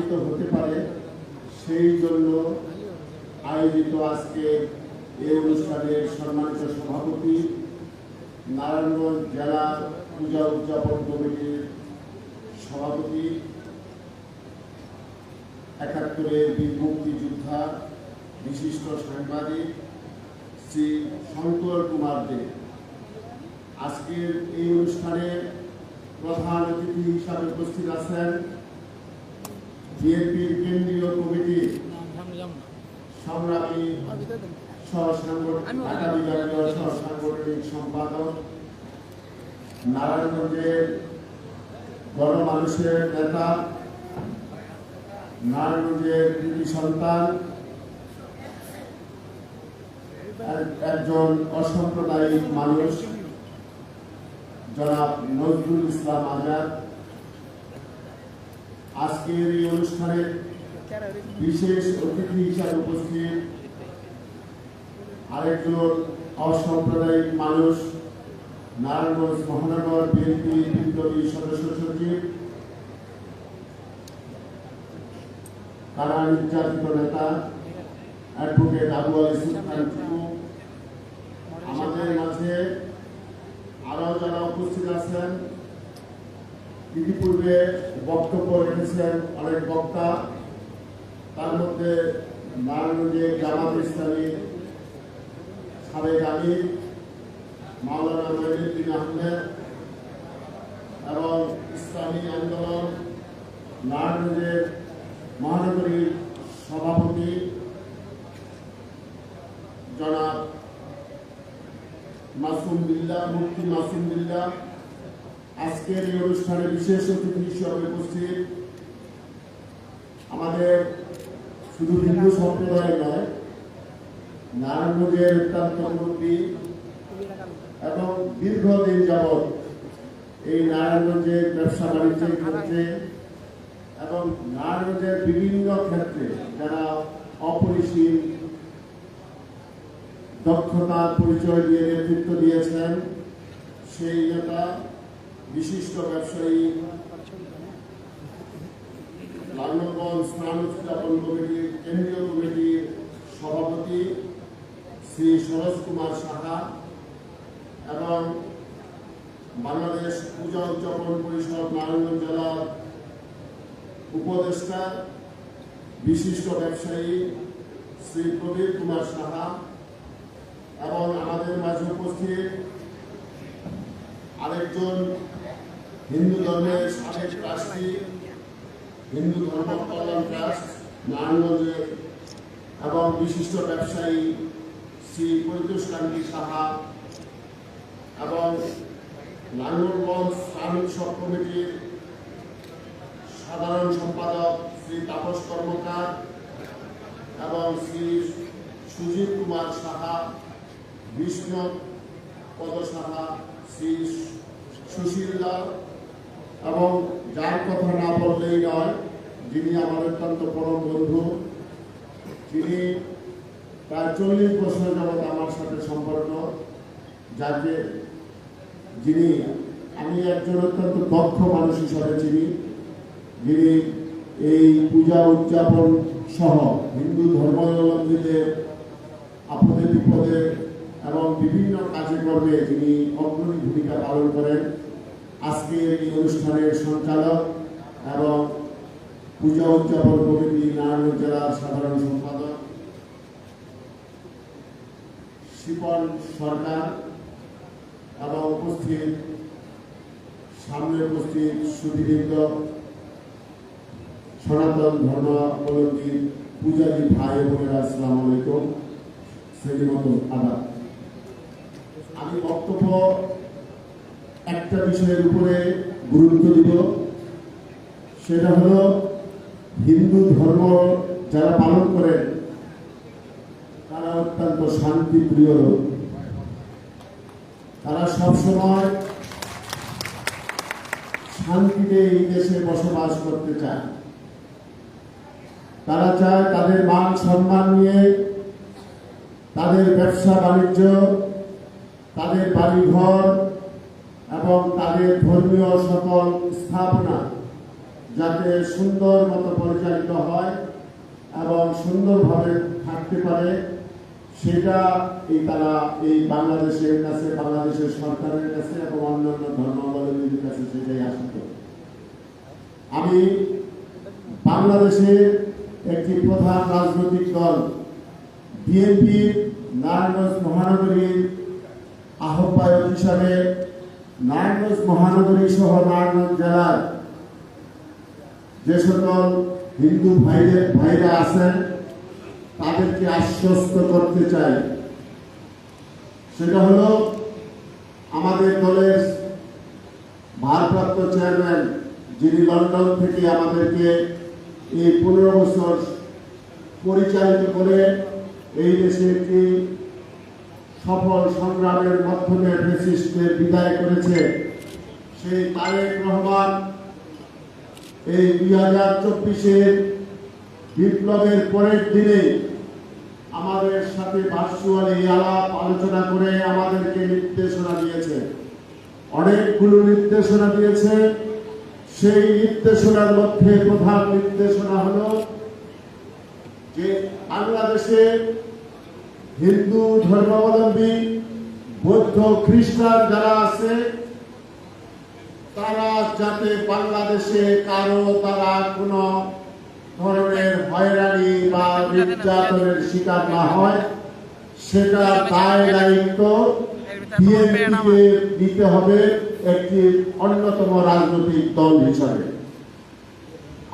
প্রভাবিত হতে পারে, সেই জন্য আয়োজিত আজকে এই অনুষ্ঠানের সম্মানিত সভাপতি, নারায়ণগঞ্জ জেলা পূজা উদযাপন কমিটির সভাপতি, ৭১-এর বীর মুক্তিযোদ্ধা বিশিষ্ট সাংবাদিক শ্রী শঙ্কর কুমার দে, আজকের এই অনুষ্ঠানে প্রধান অতিথি হিসাবে উপস্থিত আছেন বিএনপির কেন্দ্রীয় কমিটির সংগ্রামী ঢাকা বিভাগীয় সহসাংগঠনিক সম্পাদক, নারায়ণগঞ্জের গণমানুষের নেতা, নারায়ণগঞ্জের কৃতি সন্তান, একজন অসাম্প্রদায়িক মানুষ জনাব নজরুল ইসলাম আজাদ, আজকের এই অনুষ্ঠানে বিশেষ অতিথি হিসাবে উপস্থিত আরেকজন অসাম্প্রদায়িক মানুষ, নারায়ণগঞ্জ মহানগর বিএনপি বিপ্লবী সদস্য সচিব, কারা নির্যাতিত নেতা অ্যাডভোকেট আবু আলী সুলতান টিপু, আমাদের মাঝে আরো যারা উপস্থিত আছেন, ইতিপূর্বে বক্তব্য রেখেছেন অনেক বক্তা, তার মধ্যে নারায়ণগঞ্জের জামাত ইসলামী সাবেক আমির মাওলানা মঈনুদ্দিন আহমেদ এবং ইসলামী আন্দোলন নারায়ণগঞ্জের মহানগরীর সভাপতি জনাব মাসুম বিল্লাহ, মুফতি মাসুম বিল্লাহ, আজকের এই অনুষ্ঠানে বিশেষ অতিথি হিসেবে উপস্থিত আমাদের শুধু হিন্দু সম্প্রদায় নয়, নারায়ণগঞ্জের অত্যন্ত মুরব্বী এবং দীর্ঘদিন যাবৎ এই নারায়ণগঞ্জের ব্যবসা বাণিজ্যের ক্ষেত্রে এবং নারায়ণগঞ্জের বিভিন্ন ক্ষেত্রে যারা অপরিসীম দক্ষতার পরিচয় দিয়ে নেতৃত্ব দিয়েছেন, সেই নেতা বিশিষ্ট ব্যবসায়ী, নারায়ণগঞ্জ স্নান উদযাপন কমিটির কেন্দ্রীয় কমিটির সভাপতি শ্রী সরোজ কুমার সাহা এবং বাংলাদেশ পূজা উদযাপন পরিষদ নারায়ণগঞ্জ জেলার উপদেষ্টা বিশিষ্ট ব্যবসায়ী শ্রী প্রবীর কুমার সাহা এবং আমাদের মাঝে উপস্থিত আরেকজন হিন্দু ধর্মের সাবেক ট্রাস্টি, হিন্দু ধর্ম কল্যাণ ট্রাস্ট নারায়ণগঞ্জের এবং বিশিষ্ট ব্যবসায়ী শ্রী পরিতোষ কান্তি সাহা এবং নারায়ণগঞ্জ শ্রমিক সব কমিটির সাধারণ সম্পাদক শ্রী তাপস কর্মকার এবং শ্রী সুজিত কুমার সাহা, বিষ্ণু পদ সাহা, শ্রী সুশীল দাস এবং যার কথা না বললেই নয়, যিনি আমার অত্যন্ত পরম বন্ধু, যিনি প্রায় 40 বছর যাবৎ আমার সাথে সম্পর্ক, যাকে যিনি আমি একজন অত্যন্ত দক্ষ মানুষ হিসাবে চিনি, যিনি এই পূজা উদযাপন সহ হিন্দু ধর্মাবলম্বীদের আপদে বিপদে এবং বিভিন্ন কাজে কর্মে যিনি অগ্রণী ভূমিকা পালন করেন, আজকের এই অনুষ্ঠানের সঞ্চালক এবং পূজা উদযাপন কমিটি নারায়ণগঞ্জ জেলার সাধারণ সম্পাদক শিপন সরকার এবং সামনে উপস্থিত সুধীবৃন্দ, সনাতন ধর্মাবলম্বী পূজারী ভাই বোনেরা, আসসালামু আলাইকুম, শ্রেণীমত আদাব। আমি বক্তব্য একটা বিষয়ের উপরে গুরুত্ব দিব, সেটা হলো হিন্দু ধর্ম যারা পালন করেন তারা অত্যন্ত শান্তিপ্রিয় লোক, তারা সবসময় শান্তিতে এই দেশে বসবাস করতে চায়। তারা চায় তাদের মান সম্মান নিয়ে তাদের ব্যবসা বাণিজ্য, তাদের বাড়িঘর এবং তাদের ধর্মীয় সকল স্থাপনা যাতে সুন্দর মতো পরিচালিত হয় এবং সুন্দরভাবে থাকতে পারে, সেটা তারা এই বাংলাদেশের কাছে, বাংলাদেশের সরকারের কাছে এবং অন্যান্য ধর্মাবলম্বীদের কাছে সেটাই আসত। আমি বাংলাদেশের একটি প্রধান রাজনৈতিক দল বিএনপি নারায়ণগঞ্জ মহানগরীর আহ্বায়ক হিসাবে নারায়ণগঞ্জ মহানগরী সহ নারায়ণগঞ্জ জেলার যে সকল হিন্দু ভাইরা আছেন তাদেরকে আশ্বস্ত করতে চাই। সেটা হলো আমাদের দলের ভারপ্রাপ্ত চেয়ারম্যান, যিনি লন্ডন থেকে আমাদেরকে এই 15 বছর পরিচালিত করে এই দেশে একটি সফল সংগ্রামের মাধ্যমে ফ্যাসিস্টদের বিদায় করেছে, সেই তারেক রহমান এই 2024-এর বিপ্লবের পরের দিনে আমাদের সাথে ভার্চুয়ালি আলাপ আলোচনা করে আমাদেরকে নির্দেশনা দিয়েছে, অনেকগুলো নির্দেশনা দিয়েছে। সেই নির্দেশনার মধ্যে প্রধান নির্দেশনা হলো যে বাংলাদেশে হিন্দু ধর্মাবলম্বী, বৌদ্ধ, খ্রিস্টান যারা আছে তারা যাতে বাংলাদেশে তারা কোনো ধরনের হয়রানি বা নির্যাতনের শিকার না হয়, সেটা দায় দায়িত্ব বিএনপিকে দিতে হবে একটি অন্যতম রাজনৈতিক দল হিসাবে।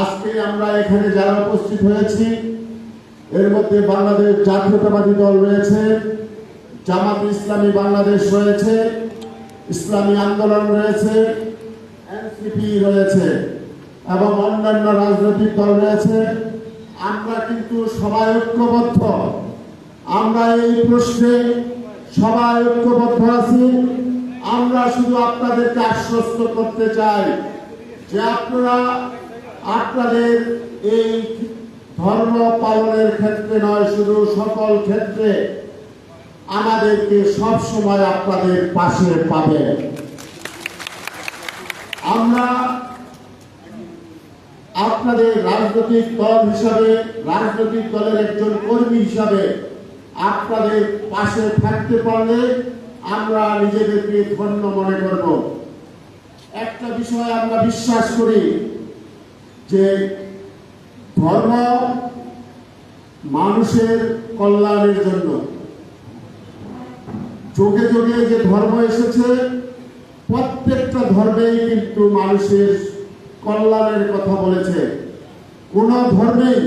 আজকে আমরা এখানে যারা উপস্থিত হয়েছি এর মধ্যে বাংলাদেশ জাতীয়তাবাদী দল রয়েছে, জামাত ইসলামী বাংলাদেশ রয়েছে, ইসলামী আন্দোলন রয়েছে, এনসিপি রয়েছে এবং অন্যান্য রাজনৈতিক দল রয়েছে। আমরা কিন্তু সবাই ঐক্যবদ্ধ, আমরা এই প্রশ্নে সবাই ঐক্যবদ্ধ আছি। আমরা শুধু আপনাদেরকে আশ্বস্ত করতে চাই যে আপনারা আপনাদের এই ধর্ম পালনের ক্ষেত্রে নয়, শুধু সকল ক্ষেত্রে আমাদেরকে সব সময় আপনাদের পাশে পাবেন। আমরা আপনাদের রাজনৈতিক দল হিসাবে, রাজনৈতিক দলের একজন কর্মী হিসাবে আপনাদের পাশে থাকতে পারলে আমরা নিজেদেরকে ধন্য মনে করব। একটা বিষয় আমরা বিশ্বাস করি যে ধর্ম মানুষের কল্যাণের জন্য। যুগে যুগে যে ধর্ম এসেছে প্রত্যেকটা ধর্মেই কিন্তু মানুষের কল্যাণের কথা বলেছে। কোন ধর্মেই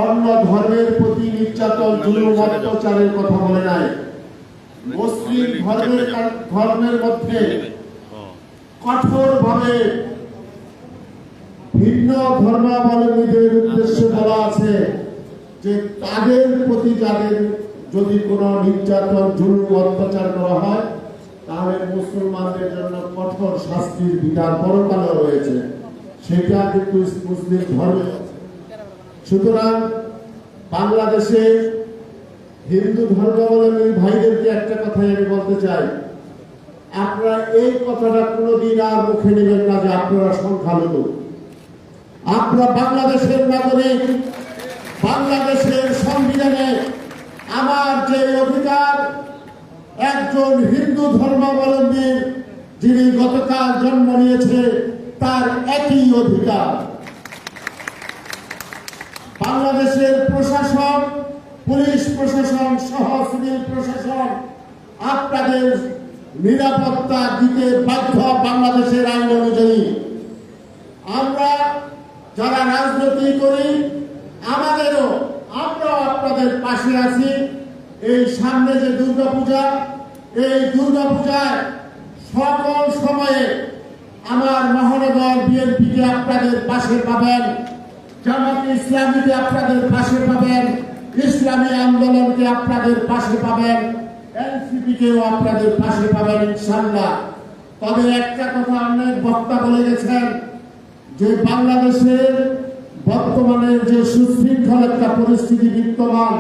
অন্য ধর্মের প্রতি নির্যাতন, জুলুম, অত্যাচারের কথা বলে নাই। মুসলিম ধর্মের মধ্যে কঠোরভাবে ভিন্ন ধর্মাবলম্বীদের উদ্দেশ্যে বলা আছে যে তাদের প্রতি যাদের যদি কোনো নির্যাতন, জুলুম, অত্যাচার করা হয় তাহলে মুসলমানদের জন্য কঠোর শাস্তির বিধান পরকালেও রয়েছে, সেটা কিন্তু মুসলিম ধর্মে। সুতরাং বাংলাদেশে হিন্দু ধর্মাবলম্বী ভাইদেরকে একটা কথাই আমি বলতে চাই, আপনারা এই কথাটা কোনোদিন আর মুখে নেবেন না যে আপনারা সংখ্যালঘু। আপনারা বাংলাদেশের নাগরিক, বাংলাদেশের সংবিধানে আমার যে অধিকার একজন হিন্দু ধর্মাবলম্বী যিনি গতকাল জন্ম নিয়েছে তার একই অধিকার। বাংলাদেশের প্রশাসন, পুলিশ প্রশাসন সহ সিভিল প্রশাসন আপনাদের নিরাপত্তা দিতে বাধ্য বাংলাদেশের আইন অনুযায়ী। আমরা যারা রাজনীতি করি আমরাও আপনাদের পাশে আছি। এই সামনে যে দুর্গাপূজা, এই দুর্গাপূজায় সকল সময়ে আমার মহানগর বিএনপিকে আপনাদের পাশে পাবেন, জামাত ইসলামীকে আপনাদের পাশে পাবেন, ইসলামী আন্দোলনকে আপনাদের পাশে পাবেন, এনসিপিকেও আপনাদের পাশে পাবেন ইনশাআল্লাহ। তবে একটা কথা অনেক বক্তা বলে গেছেন যে বাংলাদেশের বর্তমানে যে সুশৃঙ্খল একটা পরিস্থিতি বিদ্যমান,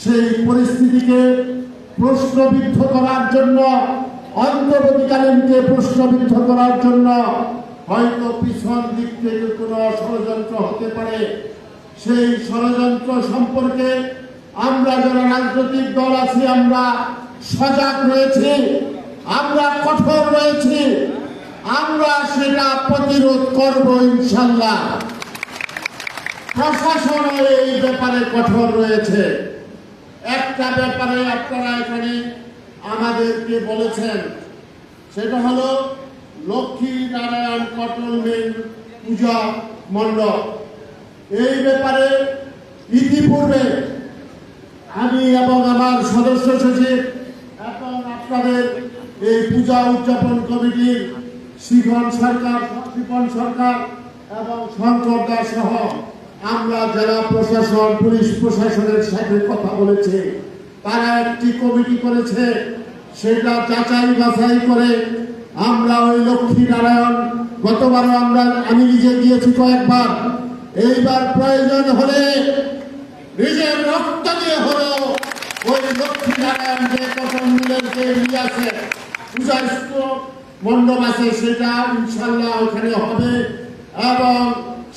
সেই পরিস্থিতিকে প্রশ্নবিদ্ধ করার জন্য, অন্তর্বর্তীকালীনকে প্রশ্নবিদ্ধ করার জন্য হয়তো পিছন দিক থেকে কোনো ষড়যন্ত্র হতে পারে। সেই ষড়যন্ত্র সম্পর্কে আমরা যারা রাজনৈতিক দল আছি আমরা সজাগ রয়েছি, আমরা কঠোর রয়েছি, আমরা সেটা প্রতিরোধ করব ইনশাল্লাহ। প্রশাসন এই ব্যাপারে কঠোর রয়েছে। একটা ব্যাপারে আপনারা এখানে আমাদেরকে বলেছেন, সেটা হলো লক্ষ্মী নারায়ণ কটন মিল পূজা মণ্ডপ। এই ব্যাপারে ইতিপূর্বে আমি এবং আমার সদস্য সচিব এবং আপনাদের এই পূজা উদযাপন কমিটির শিখন সরকার এবং শঙ্কর দাস সহ আমরা জেলা প্রশাসন পুলিশ প্রশাসনের সাথে কথা বলেছি। তারা একটি কমিটি করেছে, সেটা যাচাই বাছাই করে আমরা ওই লক্ষ্মী নারায়ণ, গতবারও আমি নিজে গিয়েছি কয়েকবার, এইবার প্রয়োজন হলে নিজের রক্ত দিয়ে হলেও ওই লক্ষ্মী নারায়ণ যে কটন মিলের যে ইয়ে আছে পূজা মণ্ডপ আছে সেটা ইনশাল্লাহ ওখানে হবে এবং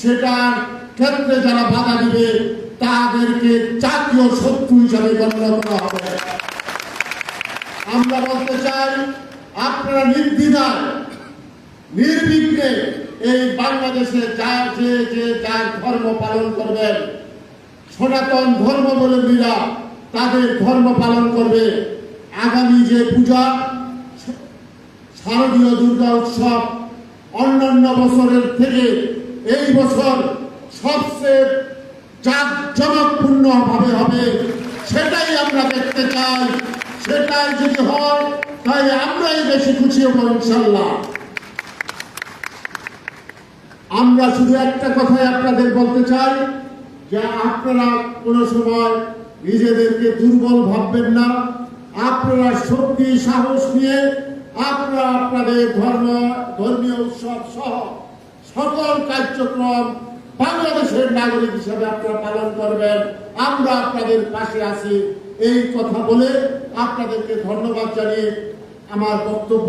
সেটার ক্ষেত্রে যারা বাধা দিবে তাদেরকে জাতীয় শত্রু হিসাবে গণ্য করা হবে। আমরা বলতে চাই আপনারা নির্দ্বিধায় নির্বিঘ্নে এই বাংলাদেশে যে যার ধর্ম পালন করবেন, সনাতন ধর্মাবলম্বীরা তাদের ধর্ম পালন করবে। আগামী যে পূজা শারদীয় দুর্গা উৎসব অন্যান্য বছরের থেকে এই বছর সবচেয়ে জাঁকজমকপূর্ণ ভাবে হবে, সেটাই আমরা দেখতে চাই। সেটাই যদি হয় তাই আমরাই বেশি খুশি হব ইনশাল্লাহ। আমরা শুধু একটা কথাই আপনাদের বলতে চাই যে আপনারা কোনো সময় নিজেদেরকে দুর্বল ভাববেন না। আপনারা শক্তি সাহস নিয়ে আপনারা আপনাদের ধর্মীয় উৎসব সহ সকল কার্যক্রম বাংলাদেশের নাগরিক হিসেবে আপনারা পালন করবেন। আমরা আপনাদের পাশে আছি এই কথা বলে আপনাদেরকে ধন্যবাদ জানিয়ে আমার বক্তব্য